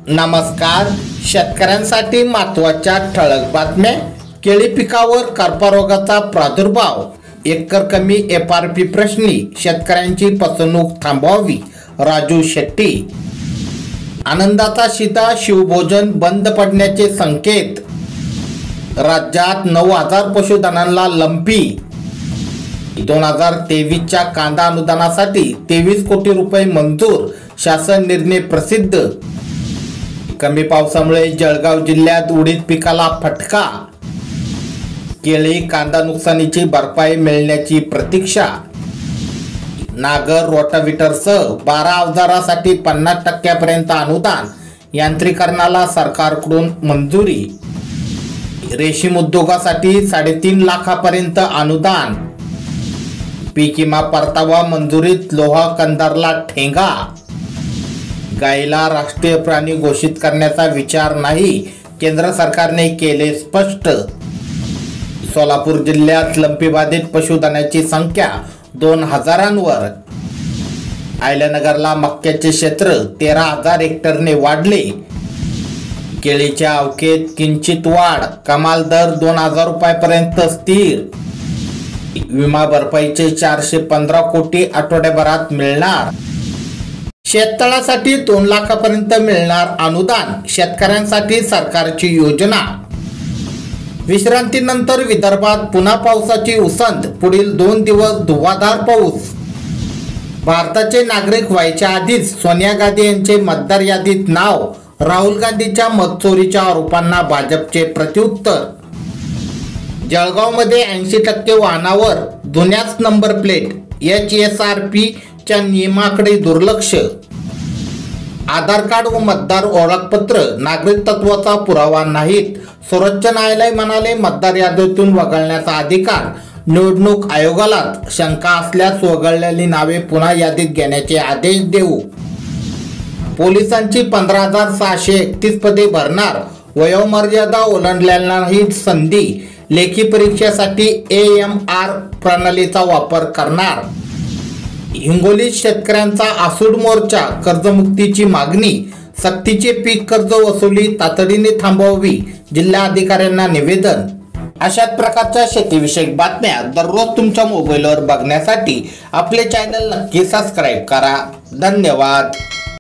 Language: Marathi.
नमस्कार. शेतकऱ्यांसाठी महत्त्वाच्या ठळक बातम्या. केळी पिकावर करपा रोगाचा प्रादुर्भाव, एकर कमी FRP प्रश्नी शेतकऱ्यांची फसवणूक थांबवावी. राजू शेट्टी. आनंदाचा शिधा, शिवभोजन बंद पडण्याचे संकेत. राज्यात 9,000 पशुधनांना लंपी. 2023च्या कांदा अनुदानासाठी 23 कोटी रुपये मंजूर, शासन निर्णय प्रसिद्ध. कमी पावसामुळे जळगाव जिल्ह्यात उडीद पिकाला फटका. केळी कांदा नुकसानीची भरपाई मिळण्याची प्रतीक्षा. नागर रोटाव्हिटरसह 12 अवजारासाठी 50% अनुदान, यांत्रिकरणाला सरकारकडून मंजुरी. रेशीम उद्योगासाठी 3.5 लाखापर्यंत अनुदान. पीक विमा परतावा मंजुरीत लोहा कंदारला ठेंगा. गायीला राष्ट्रीय प्राणी घोषित करण्याचा विचार नाही, केंद्र सरकारने केले स्पष्ट. सोलापूर जिल्ह्यात लंपीबाधित पशुधनाची संख्या 2,000वर. आयल्यानगरला मक्याचे क्षेत्र 13,000 हेक्टरने वाढले. केळीच्या अवकेत किंचित वाढ, कमाल दर 2,000 रुपयापर्यंत स्थिर. विमा भरपाईचे 415 कोटी आठवड्याभरात मिळणार. शेततळासाठी 2 लाखापर्यंत मिळणार अनुदान, शेतकऱ्यांसाठी सरकारची योजना. विश्रांतीनंतर विदर्भात पुन्हा पावसाची उसंत, पुढील 2 दिवस धुव्वाधार पाऊस. भारताचे नागरिक व्हायच्या आधीच सोनिया गांधी यांचे मतदार यादीत नाव. राहुल गांधींच्या मतचोरीच्या आरोपांना भाजपचे प्रत्युत्तर. जळगावमध्ये 80% वाहनावर जुन्याच नंबर प्लेट, HSRP च्या नियमाकडे दुर्लक्ष. आधार कार्ड व मतदार ओळखपत्र नागरिकत्वाचा पुरावा नाहीत, सर्वोच्च न्यायालय म्हणाले मतदार यादीतून वगळण्याचा अधिकार निवडणूक आयोगाला. शंका असल्यास वगळलेली नावे पुन्हा यादीत घेण्याचे आदेश देऊ. पोलिसांची 15,631 पदे भरणार, वयोमर्यादा ओलांडलेल्यांनाही संधी. लेखी परीक्षेसाठी AMR प्रणालीचा वापर करणार. हिंगोलीत शेतकऱ्यांचा आसूड मोर्चा, कर्जमुक्तीची मागणी. सक्तीचे पीक कर्ज वसुली तातडीने थांबवावी, जिल्हाधिकाऱ्यांना निवेदन. अशाच प्रकारच्या शेतीविषयक बातम्या दररोज तुमच्या मोबाईलवर बघण्यासाठी आपले चॅनल नक्की सबस्क्राईब करा. धन्यवाद.